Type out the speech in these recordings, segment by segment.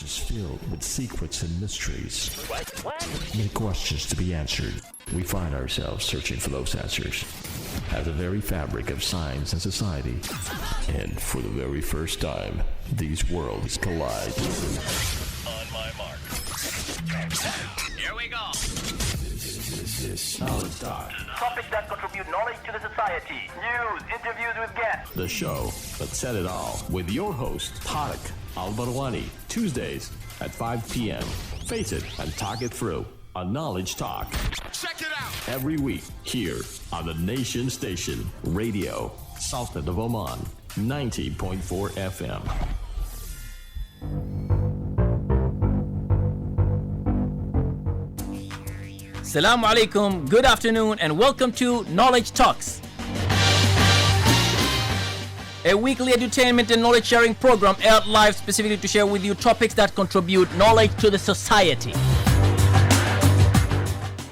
is filled with secrets and mysteries. Many questions to be answered. We find ourselves searching for those answers at the very fabric of science and society. And for the very first time, these worlds collide. On my mark. Here we go. This is Knowledge Talk. Topics that contribute knowledge to the society. News, interviews with guests. The show that said it all with your host, Tariq Al-Barwani. Tuesdays at 5 p.m. Face it and talk it through on Knowledge Talk. Check it out. Every week here on the Nation Station Radio, Sultan of Oman, 90.4 FM. Assalamu alaikum, good afternoon, and welcome to Knowledge Talks, a weekly entertainment and knowledge sharing program aired live specifically to share with you topics that contribute knowledge to the society.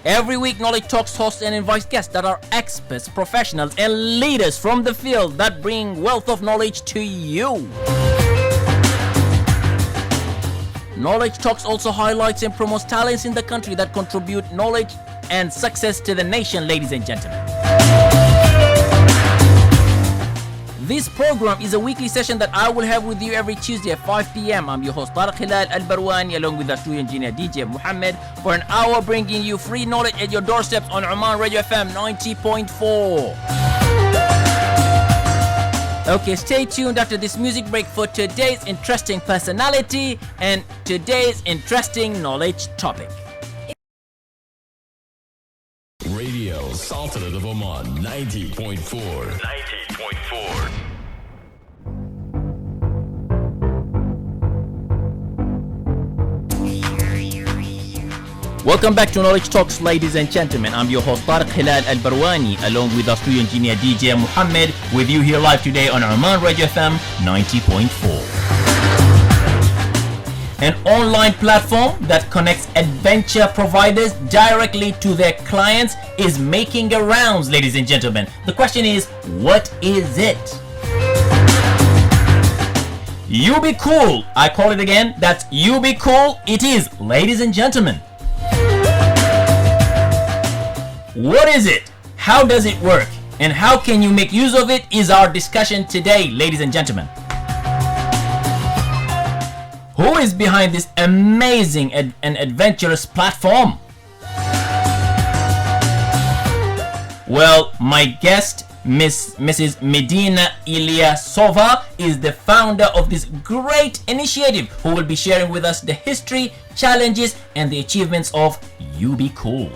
Every week, Knowledge Talks hosts and invites guests that are experts, professionals, and leaders from the field that bring wealth of knowledge to you. Knowledge Talks also highlights and promotes talents in the country that contribute knowledge and success to the nation, ladies and gentlemen. This program is a weekly session that I will have with you every Tuesday at 5 p.m. I'm your host, Tariq Al-Barwani, along with our studio engineer, DJ Muhammad, for an hour bringing you free knowledge at your doorsteps on Oman Radio FM 90.4. Okay, stay tuned after this music break for today's interesting personality and today's interesting knowledge topic. Radio Sultanate of Oman, 90.4. 90.4. Welcome back to Knowledge Talks, ladies and gentlemen. I'm your host, Tariq Al-Barwani, along with our studio engineer, DJ Muhammad, with you here live today on Oman Radio FM 90.4. An online platform that connects adventure providers directly to their clients is making the rounds, ladies and gentlemen. The question is, what is it? You Be Cool. I call it again. That's You Be Cool. It is, ladies and gentlemen. What is it? How does it work? And how can you make use of it is our discussion today, ladies and gentlemen. Who is behind this amazing and adventurous platform? Well, my guest, Mrs. Medina Ilyasova, is the founder of this great initiative, who will be sharing with us the history, challenges, and the achievements of You Be Cool.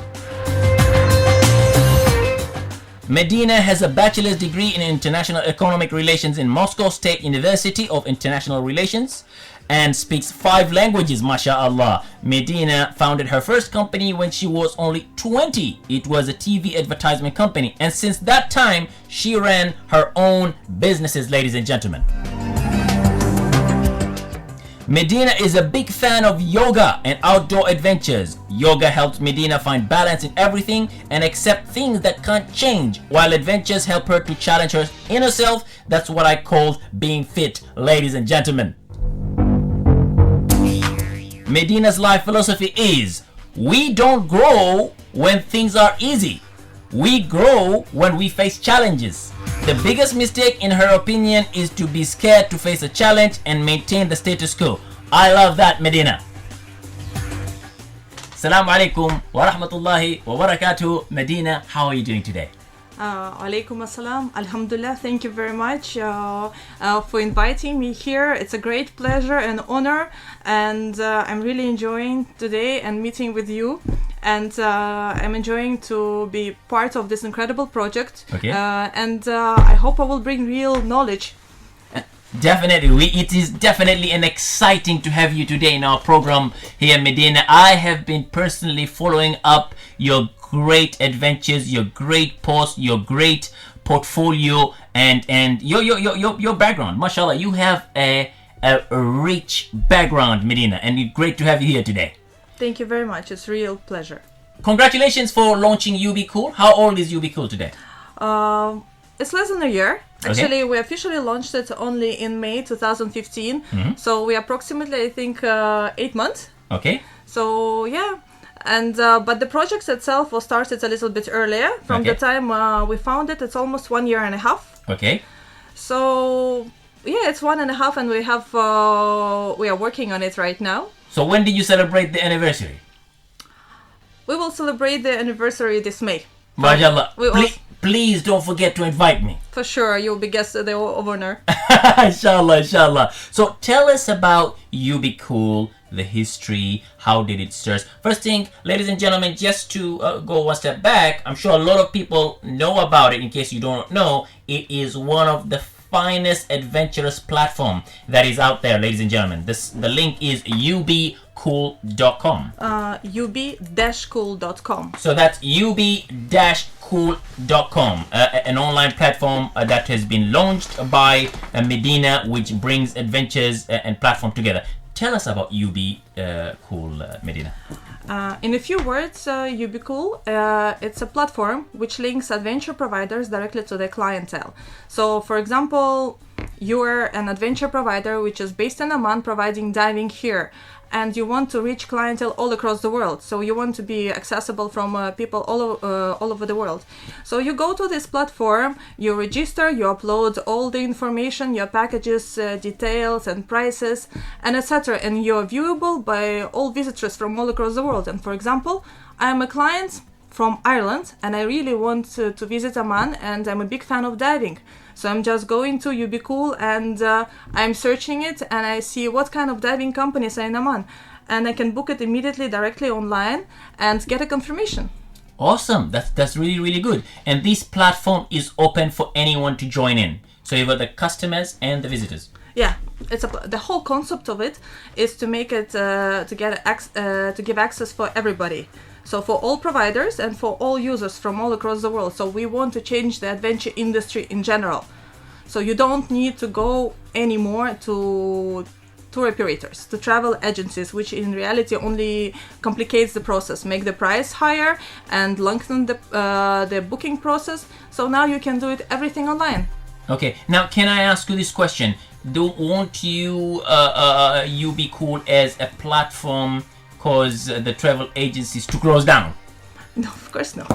Medina has a bachelor's degree in international economic relations in Moscow State University of International Relations and speaks 5 languages, mashallah. Medina founded her first company when she was only 20. It was a TV advertisement company, and since that time she ran her own businesses, ladies and gentlemen. Medina is a big fan of yoga and outdoor adventures. Yoga helps Medina find balance in everything and accept things that can't change, while adventures help her to challenge her inner self. That's what I call being fit, ladies and gentlemen. Medina's life philosophy is, we don't grow when things are easy. We grow when we face challenges. The biggest mistake, in her opinion, is to be scared to face a challenge and maintain the status quo. I love that, Medina. Assalamu alaikum wa rahmatullahi wa barakatuh. Medina, how are you doing today? Alaikum assalam. Alhamdulillah. Thank you very much for inviting me here. It's a great pleasure and honor, and I'm really enjoying today and meeting with you. And I'm enjoying to be part of this incredible project. Okay. And I hope I will bring real knowledge. Definitely. It is definitely an exciting to have you today in our program here, Medina. I have been personally following up your great adventures, your great posts, your great portfolio, and your background. Mashallah, you have a rich background, Medina, and it's great to have you here today. Thank you very much. It's a real pleasure. Congratulations for launching You Be Cool. How old is You Be Cool today? It's less than a year. Actually, we officially launched it only in May 2015. So we approximately, I think, 8 months. Okay. So yeah, and but the project itself was started a little bit earlier. From the time we found it, it's almost 1 year and a half. Okay. So yeah, it's 1.5, and we are working on it right now. So when did you celebrate the anniversary? We will celebrate the anniversary this May. MashaAllah. Please don't forget to invite me. For sure, you'll be guest the honor. Inshallah, inshallah. So tell us about You Be Cool, the history, how did it start? First thing, ladies and gentlemen, just to go one step back, I'm sure a lot of people know about it. In case you don't know, it is one of the finest adventurous platform that is out there, ladies and gentlemen. The link is ubcool.com. ub-cool.com. So that's ub-cool.com, an online platform that has been launched by Medina, which brings adventures and platform together. Tell us about Cool, Medina. In a few words, Cool, it's a platform which links adventure providers directly to their clientele. So, for example, you're an adventure provider which is based in Oman providing diving here, and you want to reach clientele all across the world. So you want to be accessible from people all over the world. So you go to this platform, you register, you upload all the information, your packages, details and prices, and etc. And you're viewable by all visitors from all across the world. And for example, I'm a client from Ireland and I really want to visit Oman, and I'm a big fan of diving. So I'm just going to You Be Cool and I'm searching it, and I see what kind of diving companies are in Oman, and I can book it immediately directly online and get a confirmation. Awesome. That's really, really good. And this platform is open for anyone to join in. So you've got the customers and the visitors. Yeah, the whole concept of it is to make it to give access for everybody. So for all providers and for all users from all across the world. So we want to change the adventure industry in general. So you don't need to go anymore to tour operators, to travel agencies, which in reality only complicates the process, make the price higher and lengthen the booking process. So now you can do everything online. Okay, now can I ask you this question? Won't you Be Cool as a platform cause the travel agencies to close down? No, of course no.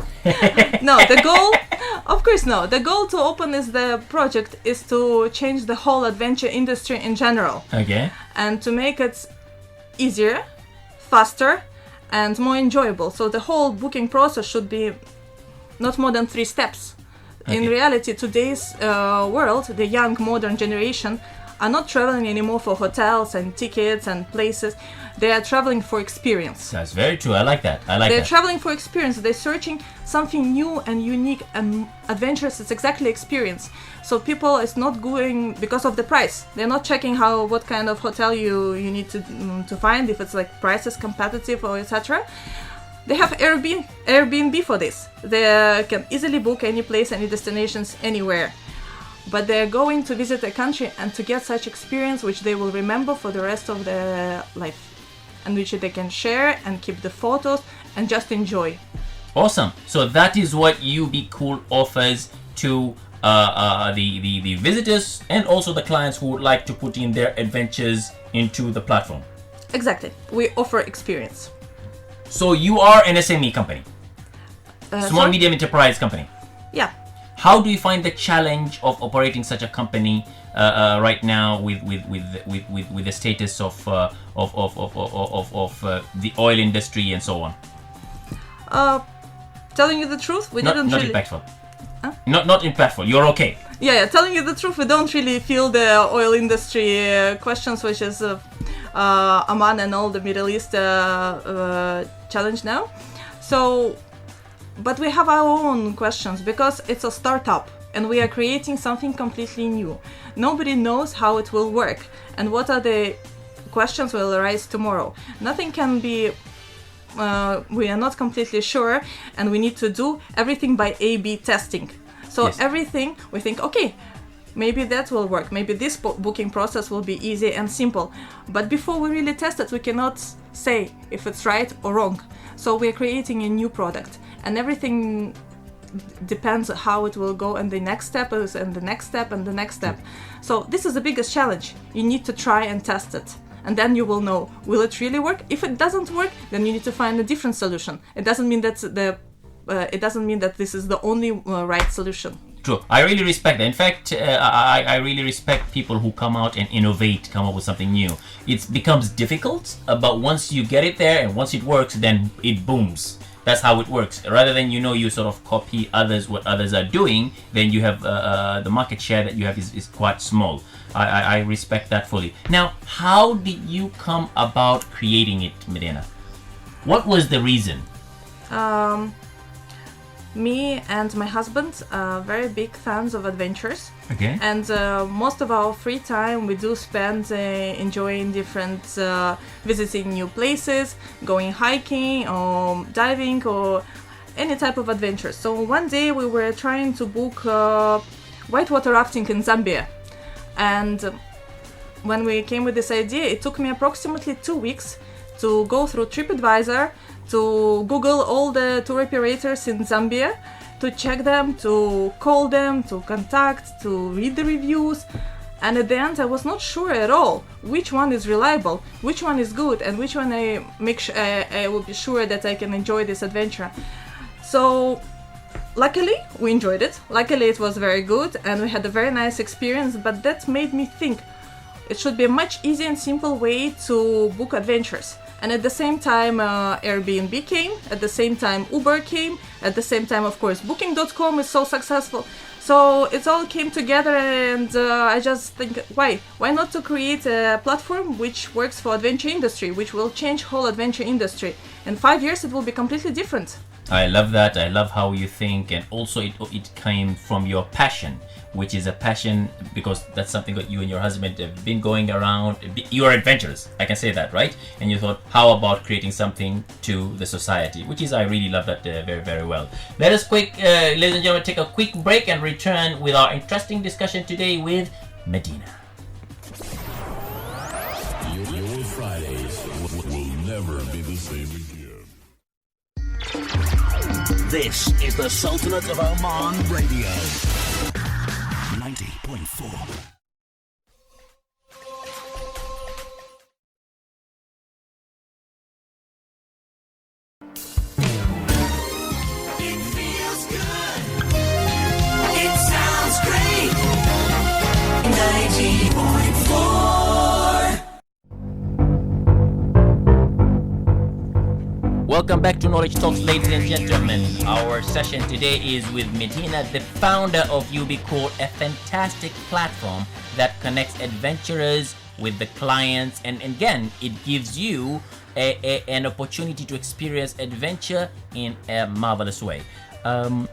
No, the goal, of course no. The goal to open the project is to change the whole adventure industry in general. Okay. And to make it easier, faster, and more enjoyable. So the whole booking process should be not more than 3 steps. Okay. In reality, today's world, the young modern generation are not traveling anymore for hotels and tickets and places. They are traveling for experience. That's very true. I like that. They're traveling for experience. They're searching something new and unique and adventurous. It's exactly experience. So people is not going because of the price. They're not checking what kind of hotel you need to find, if it's like price is competitive or etc. They have Airbnb for this. They can easily book any place, any destinations, anywhere. But they're going to visit a country and to get such experience which they will remember for the rest of their life, and which they can share and keep the photos and just enjoy. Awesome. So that is what You Be Cool offers to the visitors and also the clients who would like to put in their adventures into the platform. Exactly. We offer experience. So you are an SME company, small medium enterprise company. Yeah. How do you find the challenge of operating such a company right now with the status of the oil industry and so on? Telling you the truth, we didn't really... Not impactful. Huh? Not impactful. You're okay. Yeah. Telling you the truth, we don't really feel the oil industry questions, which is Oman and all the Middle East challenge now. So, but we have our own questions because it's a startup and we are creating something completely new. Nobody knows how it will work and what are the questions will arise tomorrow. Nothing can be, we are not completely sure, and we need to do everything by A/B testing. So yes. Everything we think, okay, maybe that will work. Maybe this booking process will be easy and simple. But before we really test it, we cannot say if it's right or wrong. So we're creating a new product, and everything depends how it will go, and the next step is, and the next step, and the next step. So this is the biggest challenge. You need to try and test it, and then you will know, will it really work? If it doesn't work, then you need to find a different solution. It doesn't mean that this is the only right solution. True. I really respect that. In fact, I really respect people who come out and innovate, come up with something new. It becomes difficult, but once you get it there and once it works, then it booms. That's how it works. Rather than, you sort of copy what others are doing, then you have the market share that you have is quite small. I respect that fully. Now, how did you come about creating it, Medina? What was the reason? Me and my husband are very big fans of adventures. Okay. And most of our free time we do spend enjoying different, visiting new places, going hiking or diving or any type of adventure. So one day we were trying to book whitewater rafting in Zambia. And when we came with this idea, it took me approximately 2 weeks to go through TripAdvisor, to Google all the tour operators in Zambia, to check them, to call them, to contact, to read the reviews. And at the end, I was not sure at all which one is reliable, which one is good, and which one I will be sure that I can enjoy this adventure. So luckily, we enjoyed it. Luckily, it was very good, and we had a very nice experience. But that made me think it should be a much easier and simple way to book adventures. And at the same time, Airbnb came, at the same time Uber came, at the same time, of course, Booking.com is so successful. So it all came together, and I just think, why not to create a platform which works for adventure industry, which will change whole adventure industry. In 5 years, it will be completely different. I love that. I love how you think, and also it came from your passion, which is a passion because that's something that you and your husband have been going around. You are adventurous, I can say that, right? And you thought, how about creating something to the society, which is, I really love that very, very well. Let us ladies and gentlemen, take a quick break and return with our interesting discussion today with Medina. Your Fridays will never be the same again. This is the Sultanate of Oman Radio. 90.4. Welcome back to Knowledge Talks, ladies and gentlemen. Our session today is with Medina, the founder of UbiCool, a fantastic platform that connects adventurers with the clients, and again, it gives you an opportunity to experience adventure in a marvelous way.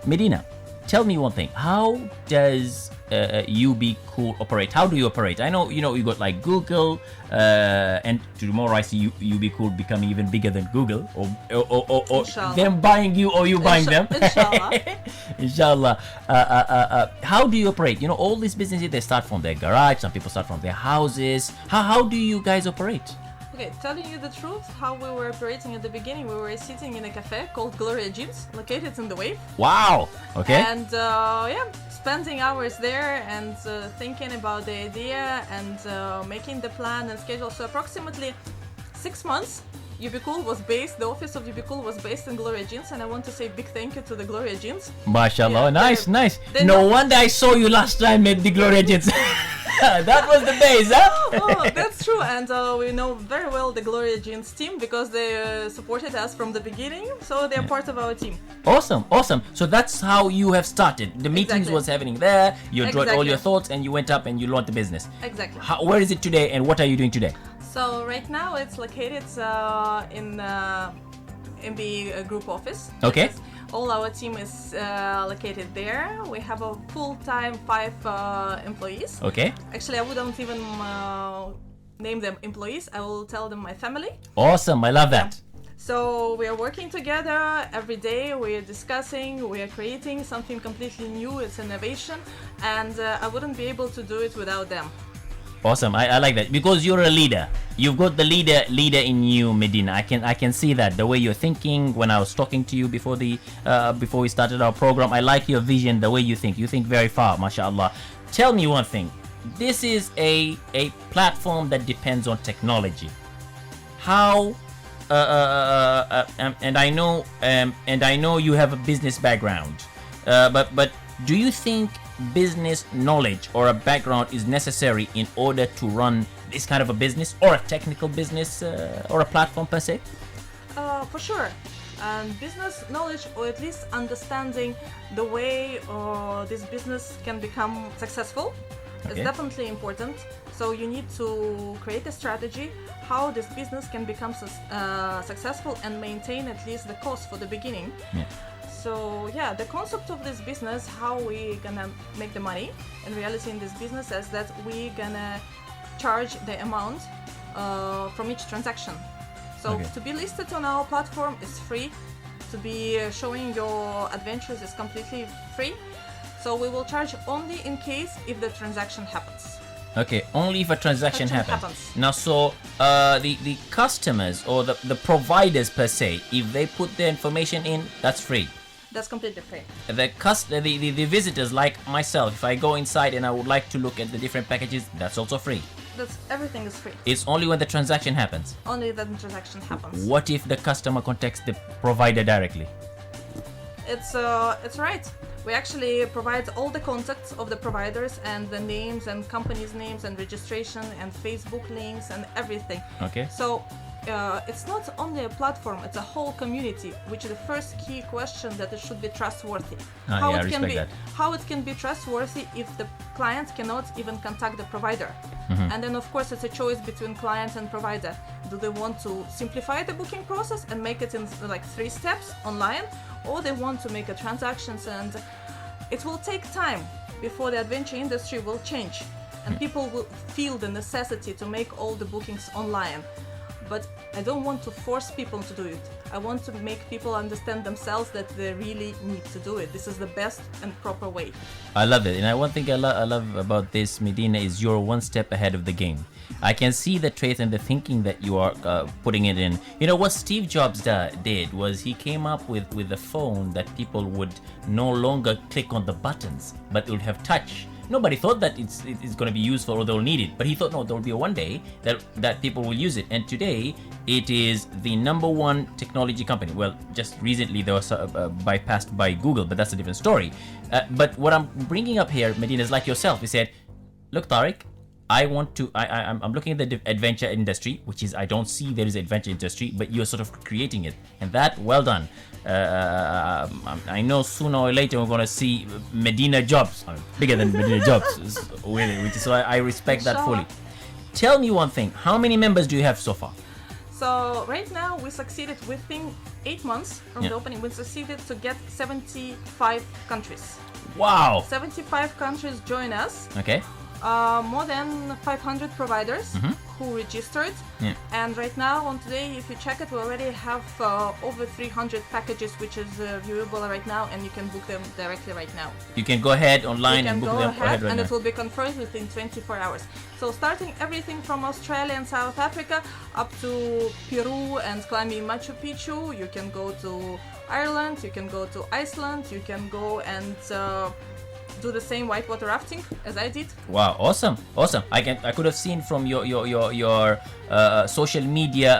Medina, tell me one thing. How does UbiCool operate? How do you operate? I know you got like Google, and tomorrow I see UbiCool becoming even bigger than Google, or them buying you or you buying them. Inshallah. Inshallah. How do you operate? All these businesses, they start from their garage. Some people start from their houses. How do you guys operate? Okay, telling you the truth, how we were operating at the beginning, we were sitting in a cafe called Gloria Jeans, located in the Wave. Wow. Okay. And spending hours there and thinking about the idea and making the plan and schedule. So approximately 6 months, the office of UbiCool was based in Gloria Jeans, and I want to say big thank you to the Gloria Jeans. MashaAllah, nice. No wonder I saw you last time at the Gloria Jeans. That was the base, huh? Oh, that's true, and we know very well the Gloria Jeans team because they supported us from the beginning, so they're part of our team. Awesome. So that's how you have started. The meetings was happening there, you brought all your thoughts, and you went up and you launched the business. Exactly. Where is it today, and what are you doing today? So right now it's located in MBA group office. Okay. All our team is located there. We have a full-time 5 employees. Okay. Actually, I wouldn't even name them employees. I will tell them my family. Awesome. I love that. So we are working together every day. We are discussing. We are creating something completely new. It's innovation, and I wouldn't be able to do it without them. Awesome. I like that because you're a leader. You've got the leader in you, Medina. I can see that the way you're thinking. When I was talking to you before we started our program, I like your vision, the way you think. You think very far, mashallah. Tell me one thing. This is a platform that depends on technology. How and I know you have a business background. But do you think business knowledge or a background is necessary in order to run this kind of a business or a technical business or a platform per se? For sure. Business knowledge, or at least understanding the way this business can become successful, is definitely important. So you need to create a strategy how this business can become successful and maintain at least the cost for the beginning. Yeah. So yeah, the concept of this business, how we gonna make the money in reality in this business, is that we gonna charge the amount from each transaction. So to be listed on our platform is free. To be showing your adventures is completely free. So we will charge only in case if the transaction happens. Okay, only if a transaction happens. Now, so the customers or the providers per se, if they put their information in, that's free. That's completely free. The visitors like myself, if I go inside and I would like to look at the different packages, that's also free. Everything is free. It's only when the transaction happens. Only when the transaction happens. What if the customer contacts the provider directly? It's right. We actually provide all the contacts of the providers and the names and companies' names and registration and Facebook links and everything. Okay. So it's not only a platform, it's a whole community, which is the first key question, that it should be trustworthy. How it can be trustworthy if the client cannot even contact the provider. Mm-hmm. And then of course it's a choice between client and provider. Do they want to simplify the booking process and make it in like 3 steps online, or they want to make a transactions, and it will take time before the adventure industry will change and people will feel the necessity to make all the bookings online. But I don't want to force people to do it. I want to make people understand themselves that they really need to do it. This is the best and proper way. I love it. And one thing I love about this, Medina, is you're one step ahead of the game. I can see the trait and the thinking that you are putting it in. You know, what Steve Jobs did was he came up with a phone that people would no longer click on the buttons, but it would have touch. Nobody thought that it's going to be useful or they'll need it, but he thought, no, there will be one day that people will use it. And today it is the #1 technology company. Well, just recently they was bypassed by Google, but that's a different story. But what I'm bringing up here, Medina, is like yourself. You said, look, Tariq, I'm looking at the adventure industry, which is, I don't see there is adventure industry, but you're sort of creating it, and that, well done. I know sooner or later we're going to see Medina Jobs, bigger than Medina Jobs, so I respect that fully. Tell me one thing, how many members do you have so far? So right now we succeeded within 8 months from the opening, we succeeded to get 75 countries. Wow! 75 countries join us. Okay. More than 500 providers who registered, and right now on today, if you check it, we already have over 300 packages which is viewable right now, and you can book them directly right now. You can go ahead online and book them right and now. It will be confirmed within 24 hours. So starting everything from Australia and South Africa up to Peru and climbing Machu Picchu. You can go to Ireland, you can go to Iceland, you can go and do the same whitewater rafting as I did. Wow, awesome. I could have seen from your social media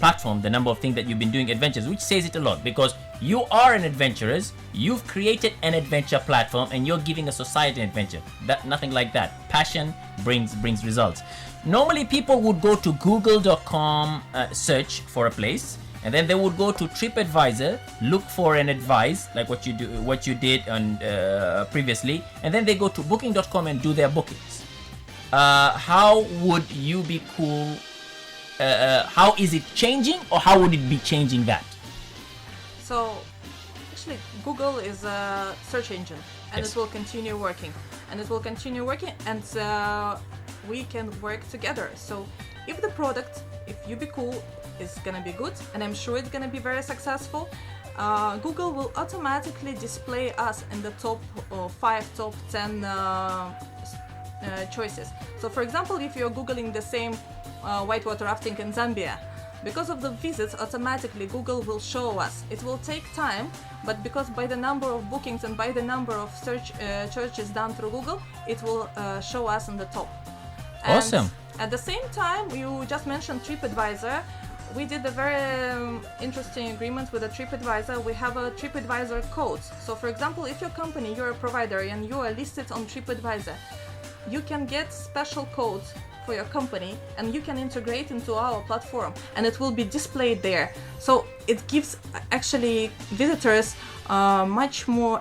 platform the number of things that you've been doing adventures, which says it a lot, because you are an adventurous. You've created an adventure platform and you're giving a society an adventure. That nothing like that. Passion brings results. Normally people would go to google.com, search for a place, and then they would go to TripAdvisor, look for an advice like what you did on previously, and then they go to booking.com and do their bookings. How would you be cool? How is it changing, or how would it be changing that? So actually Google is a search engine, and it will continue working, and we can work together. So if the product, if you be cool, is gonna be good, and I'm sure it's gonna be very successful, Google will automatically display us in the top 5, top 10 choices. So for example, if you're Googling the same whitewater rafting in Zambia, because of the visits, automatically Google will show us. It will take time, but because by the number of bookings and by the number of searches done through Google, it will show us on the top. And Awesome. at the same time, you just mentioned TripAdvisor. We did a very interesting agreement with a TripAdvisor. We have a TripAdvisor code. So for example, if your company, you're a provider and you are listed on TripAdvisor, you can get special codes for your company and you can integrate into our platform and it will be displayed there. So it gives actually visitors much more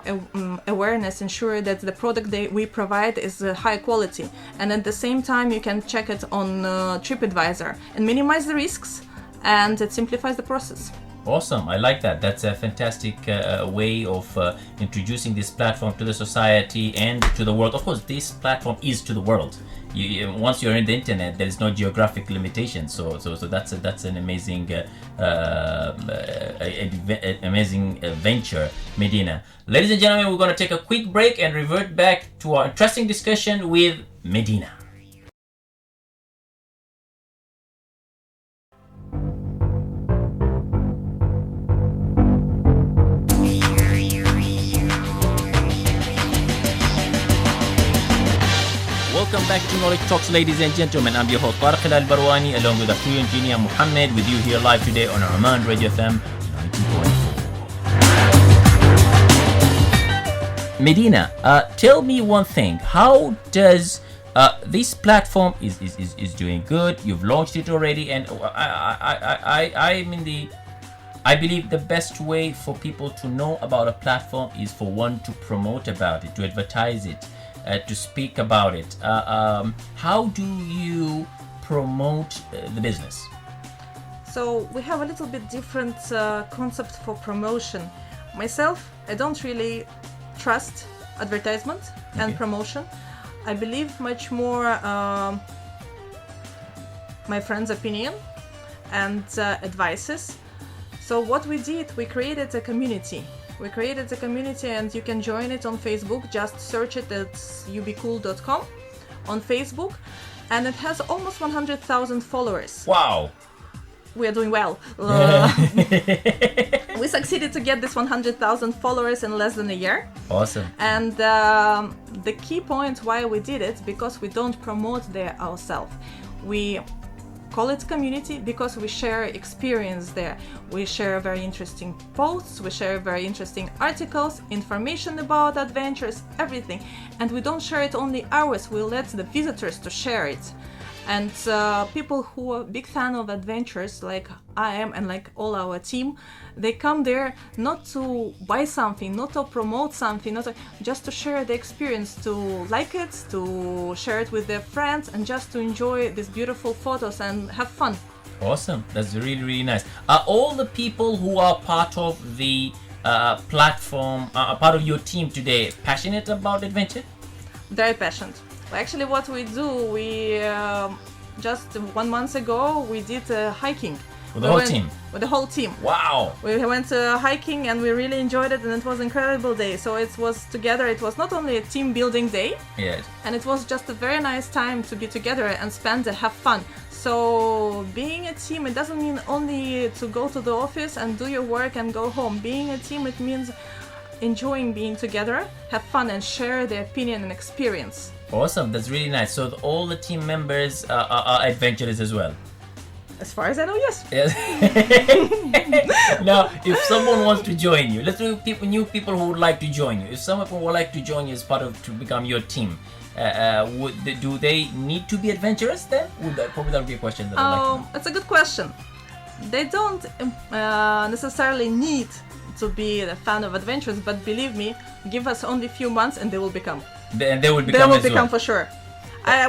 awareness, ensure that the product we provide is high quality, and at the same time you can check it on TripAdvisor and minimize the risks, and it simplifies the process. Awesome, I like that. That's a fantastic way of introducing this platform to the society and to the world. Of course, this platform is to the world. Once you're in the internet, there is no geographic limitation. So that's an amazing, amazing venture, Medina. Ladies and gentlemen, we're going to take a quick break and revert back to our interesting discussion with Medina. Welcome back to Knowledge Talks, ladies and gentlemen. I'm your host, Tariq Al-Barwani, along with our crew engineer, Muhammad, with you here live today on Oman Radio FM 90.4. Medina, tell me one thing. How does this platform is doing good? You've launched it already, and I believe the best way for people to know about a platform is for one to promote about it, to advertise it. To speak about it. How do you promote the business? So we have a little bit different concept for promotion. Myself, I don't really trust advertisement and promotion. I believe much more my friend's opinion and advices. So what we did, we created a community. And you can join it on Facebook. Just search it at ubcool.com on Facebook, and it has almost 100,000 followers. Wow. We are doing well. We succeeded to get this 100,000 followers in less than a year. Awesome. And the key point why we did it, because we don't promote there ourselves. We call it community because we share experience there. We share very interesting posts, we share very interesting articles, information about adventures, everything. And we don't share it only ours, we let the visitors to share it. And people who are big fan of adventures, like I am and like all our team, they come there not to buy something, not to promote something, just to share the experience, to like it, to share it with their friends, and just to enjoy these beautiful photos and have fun. Awesome, that's really, really nice. Are all the people who are part of the platform, part of your team today, passionate about adventure? Very passionate. Actually, what we do, we just 1 month ago we did hiking. With the whole team? With the whole team. Wow! We went hiking and we really enjoyed it, and it was an incredible day. So it was together, it was not only a team building day, yes, and it was just a very nice time to be together and spend and have fun. So being a team, it doesn't mean only to go to the office and do your work and go home. Being a team, it means enjoying being together, have fun, and share their opinion and experience. Awesome, that's really nice. So all the team members are adventurous as well? As far as I know, yes. Now, if someone wants to join you, let's do new people who would like to join you. If someone would like to join you as part of to become your team, do they need to be adventurous then? Probably that would be a question that I'd like to know. It's a good question. They don't necessarily need to be a fan of adventures, but believe me, give us only a few months and they will become. They will become for sure.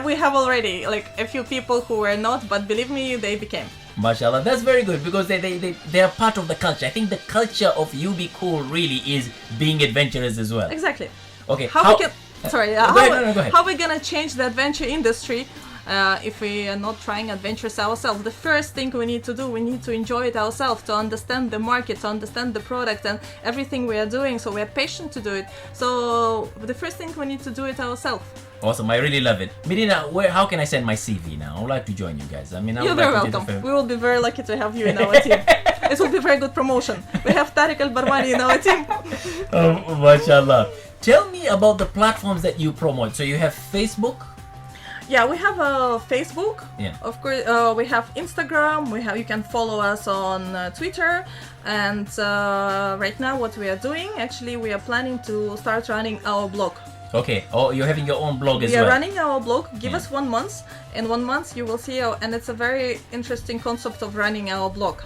We have already like a few people who were not, but believe me, they became. Mashallah, that's very good because they are part of the culture. I think the culture of UB Cool really is being adventurous as well. Exactly. Okay. How we gonna change the adventure industry if we are not trying adventures ourselves? The first thing we need to do, we need to enjoy it ourselves, to understand the market, to understand the product and everything we are doing. So we are patient to do it. So the first thing we need to do it ourselves. Awesome. I really love it. Medina, how can I send my CV now? I would like to join you guys. I mean, You're very welcome. We will be very lucky to have you in our team. It will be very good promotion. We have Tariq Al-Barwani in our team. Oh, mashallah. Tell me about the platforms that you promote. So you have Facebook? Yeah, we have Facebook. Yeah. Of course, we have Instagram. You can follow us on Twitter. And right now, what we are doing, actually, we are planning to start running our blog. Okay. Oh, you're having your own blog as well. We are running our blog. Give us 1 month. In 1 month, you will see and it's a very interesting concept of running our blog.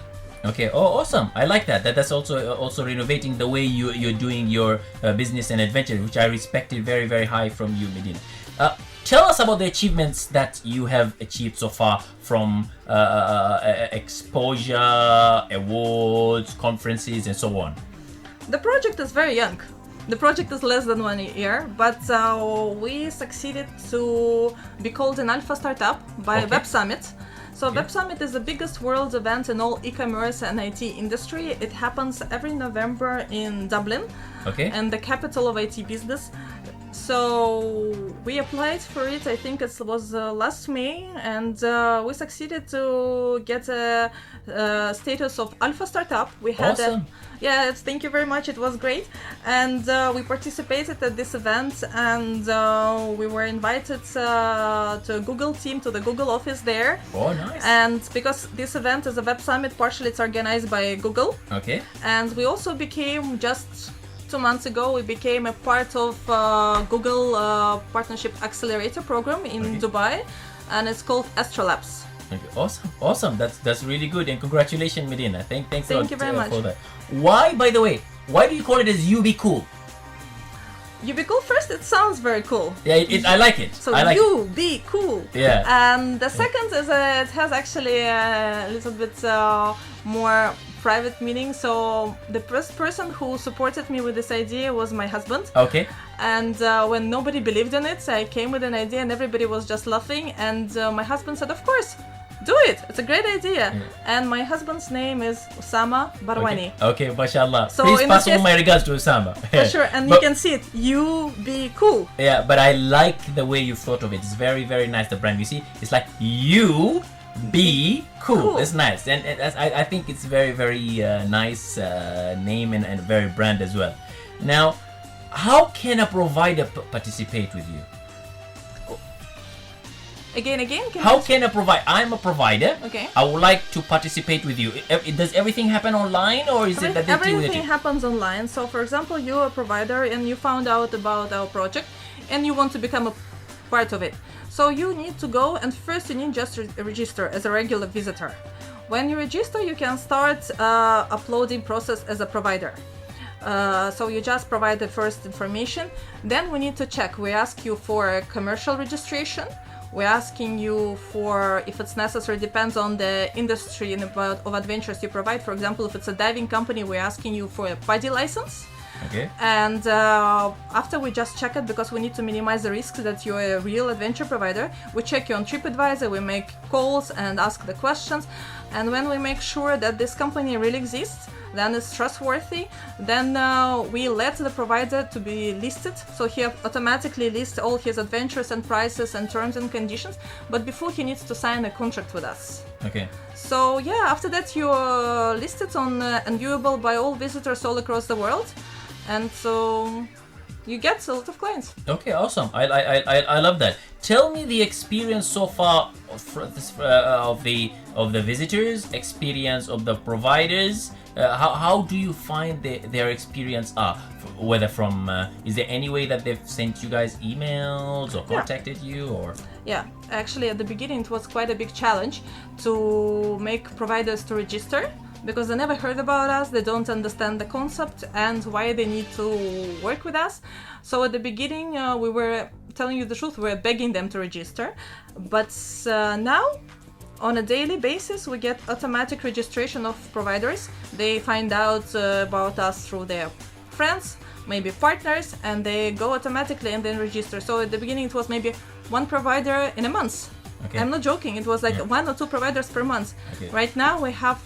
Okay. Oh, awesome. I like that. That's also renovating the way you're doing your business and adventure, which I respected very, very high from you, Medina. Tell us about the achievements that you have achieved so far from exposure, awards, conferences, and so on. The project is very young. The project is less than 1 year, but we succeeded to be called an alpha startup by Web Summit. So Web Summit is the biggest world event in all e-commerce and IT industry. It happens every November in Dublin, and the capital of IT business. So we applied for it, I think it was last May, and we succeeded to get a status of alpha startup. We had thank you very much, it was great. And we participated at this event, and we were invited to a Google team, to the Google office there. Oh, nice. And because this event is a Web Summit, partially it's organized by Google. Okay. And we also became, just 2 months ago, we became a part of Google Partnership Accelerator program in Dubai, and it's called Astrolabs. Okay. Awesome. That's really good, and congratulations, Medina. Thanks a lot you very much for that. Why, by the way, why do you call it as You Be Cool? You Be Cool, first, it sounds very cool. Yeah, I like it. So I like You Be Cool. Yeah. And the second is it has actually a little bit more private meaning. So the first person who supported me with this idea was my husband. Okay. And when nobody believed in it, I came with an idea and everybody was just laughing. And my husband said, of course, do it. It's a great idea. And my husband's name is Osama Barwani. Okay, mashallah. So please pass on my regards to Osama. For sure, and you can see it. You Be Cool. Yeah, but I like the way you thought of it. It's very, very nice. The brand, you see, it's like You Be Cool. It's nice, and I think it's very, very nice name and very brand as well. Now, how can a provider participate with you? Again. Can a provider? I'm a provider. Okay. I would like to participate with you. Does everything happen online, or is it that they deal with it? Everything happens online. So, for example, you're a provider and you found out about our project, and you want to become a part of it. So you need to go, and first you need just register as a regular visitor. When you register, you can start uploading process as a provider. So you just provide the first information. Then we need to check. We ask you for a commercial registration. We're asking you for, if it's necessary, depends on the industry and of adventures you provide. For example, if it's a diving company, we're asking you for a PADI license. Okay. And after we just check it, because we need to minimize the risks that you're a real adventure provider, we check you on TripAdvisor, we make calls and ask the questions. And when we make sure that this company really exists, then it's trustworthy, then we let the provider to be listed. So he automatically lists all his adventures and prices and terms and conditions, but before he needs to sign a contract with us. Okay. So yeah, after that you're listed on and viewable by all visitors all across the world, and so you get a lot of clients. Okay, awesome. I love that. Tell me the experience so far of the visitors, experience of the providers. How do you find their experience? Whether from is there any way that they've sent you guys emails or contacted you or? Yeah, actually at the beginning it was quite a big challenge to make providers to register, because they never heard about us, they don't understand the concept and why they need to work with us. So at the beginning we were telling you the truth, we were begging them to register, but now on a daily basis we get automatic registration of providers. They find out about us through their friends, maybe partners, and they go automatically and then register. So at the beginning it was maybe one provider in a month. Okay. I'm not joking, it was like 1 or 2 providers per month. Okay. Right now we have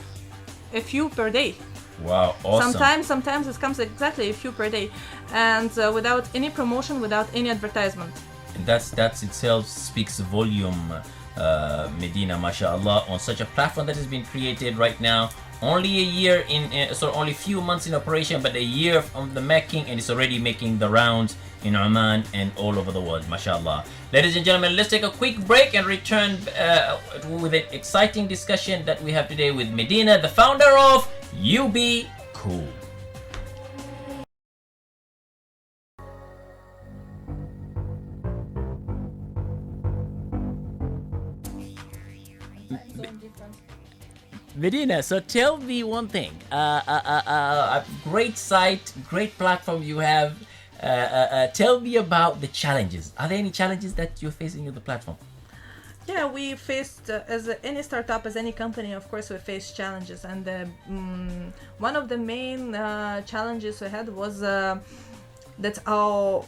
a few per day. Wow, awesome. Sometimes it comes exactly a few per day, and without any promotion, without any advertisement. That's itself speaks volume, Medina, mashallah, on such a platform that has been created right now. Only a year only a few months in operation, but a year from the making, and it's already making the rounds in Oman and all over the world, mashallah. Ladies and gentlemen, let's take a quick break and return with an exciting discussion that we have today with Medina, the founder of You Be Cool. Medina, so tell me one thing. A great site, great platform you have. Tell me about the challenges. Are there any challenges that you're facing with the platform? Yeah, we faced, as any startup, as any company, of course, we faced challenges. And one of the main challenges we had was that our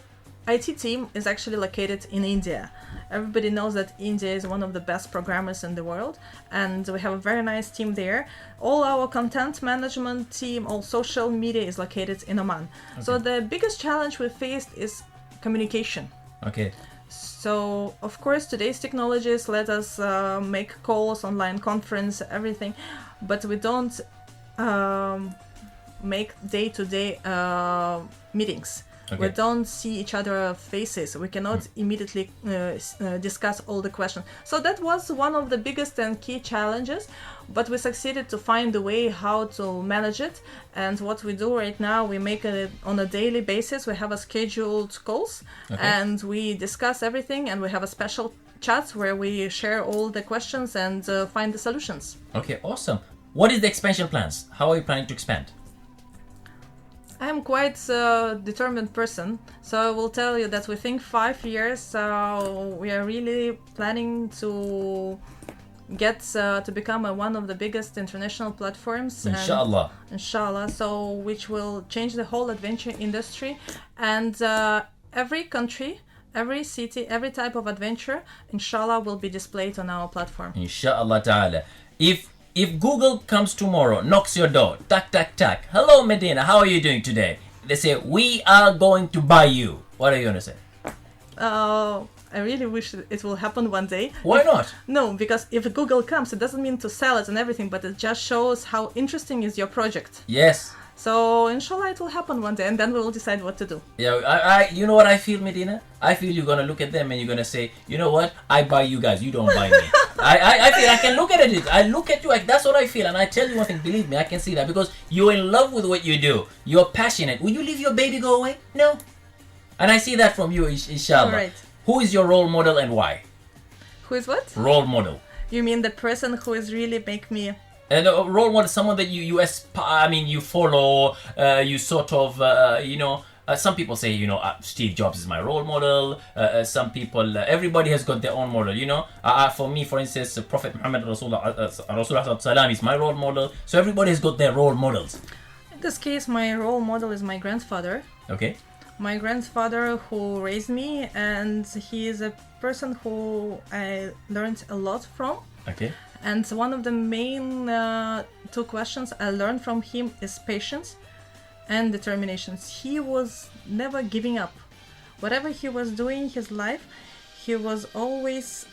IT team is actually located in India. Everybody knows that India is one of the best programmers in the world, and we have a very nice team there. All our content management team, all social media is located in Oman. Okay. So the biggest challenge we faced is communication. Okay. So, of course, today's technologies let us make calls, online conference, everything, but we don't make day-to-day meetings. Okay. We don't see each other's faces. We cannot immediately discuss all the questions. So that was one of the biggest and key challenges, but we succeeded to find a way how to manage it. And what we do right now, we make it on a daily basis. We have a scheduled calls, okay, and we discuss everything, and we have a special chats where we share all the questions and find the solutions. Okay, awesome. What is the expansion plans? How are you planning to expand? I'm quite a determined person, so I will tell you that within 5 years we are really planning to get to become one of the biggest international platforms. Inshallah. Inshallah, so which will change the whole adventure industry, and every country, every city, every type of adventure, inshallah, will be displayed on our platform. Inshallah ta'ala. If Google comes tomorrow, knocks your door, tack, tack, tack, hello Medina, how are you doing today? They say, we are going to buy you. What are you going to say? I really wish it will happen one day. Why not? No, because if Google comes, it doesn't mean to sell it and everything, but it just shows how interesting is your project. Yes. So, inshallah, it will happen one day, and then we will decide what to do. Yeah, you know what I feel, Medina? I feel you're going to look at them and you're going to say, you know what? I buy you guys, you don't buy me. I feel I can look at it. I look at you, that's what I feel. And I tell you one thing, believe me, I can see that. Because you're in love with what you do. You're passionate. Will you leave your baby go away? No. And I see that from you, inshallah. Right. Who is your role model and why? Who is what? Role model. You mean the person who is really make me... And a role model, someone that you aspire, you follow, you sort of, some people say, Steve Jobs is my role model. Some people, everybody has got their own model, For me, for instance, Prophet Muhammad Rasulullah is my role model. So everybody has got their role models. In this case, my role model is my grandfather. Okay. My grandfather who raised me, and he is a person who I learned a lot from. Okay. And one of the main two questions I learned from him is patience and determination. He was never giving up. Whatever he was doing in his life, he was always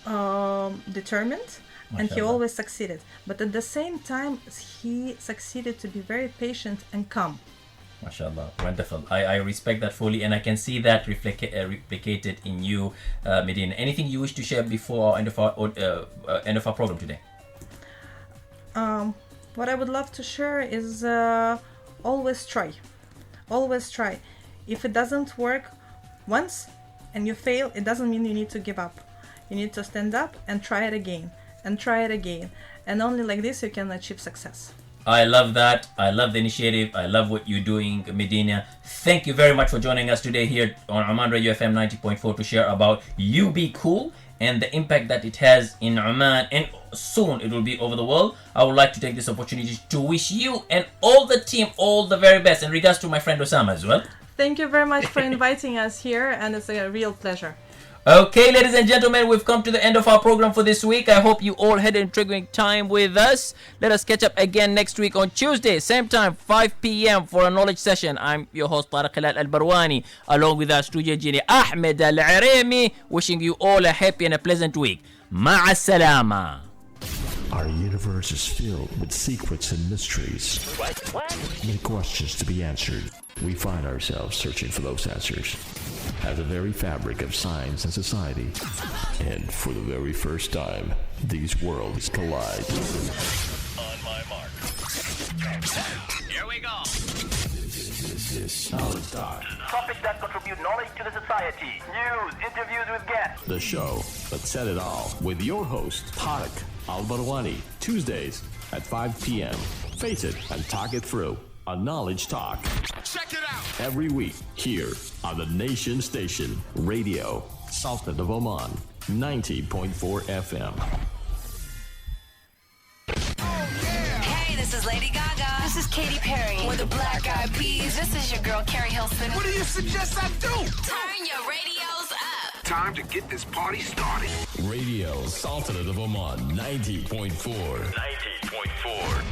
determined, and he always succeeded. But at the same time, he succeeded to be very patient and calm. MashaAllah, wonderful. I respect that fully, and I can see that replicated in you, Medina. Anything you wish to share before end of our program today? What I would love to share is always try. Always try. If it doesn't work once and you fail, it doesn't mean you need to give up. You need to stand up and try it again, and try it again. And only like this you can achieve success. I love that. I love the initiative. I love what you're doing, Medina. Thank you very much for joining us today here on Oman Radio FM 90.4 to share about You Be Cool and the impact that it has in Oman, and soon it will be over the world. I would like to take this opportunity to wish you and all the team all the very best, in regards to my friend Osama as well. Thank you very much for inviting us here, and it's a real pleasure. Okay, ladies and gentlemen, we've come to the end of our program for this week. I hope you all had an intriguing time with us. Let us catch up again next week on Tuesday, same time, 5 p.m. for a knowledge session. I'm your host, Tariq Hilal Al-Barwani, along with our studio engineer, Ahmed Al-Aremi, wishing you all a happy and a pleasant week. Ma'a salama. Our universe is filled with secrets and mysteries. Many questions to be answered. We find ourselves searching for those answers at the very fabric of science and society. And for the very first time, these worlds collide. On my mark. Here we go. This is Knowledge Talk. Topics that contribute knowledge to the society. News, interviews with guests. The show that said it all with your host, Tariq Al-Barwani. Tuesdays at 5 p.m. Face it and talk it through on Knowledge Talk. Check it out. Every week here on the Nation Station Radio, Sultan of Oman, 90.4 FM. Hey, this is Lady Gaga. This is Katy Perry. With the Black Eyed Peas. This is your girl, Carrie Hilson. What do you suggest I do? Turn your radios up. Time to get this party started. Radio Sultanate of Oman, 90.4. 90.4.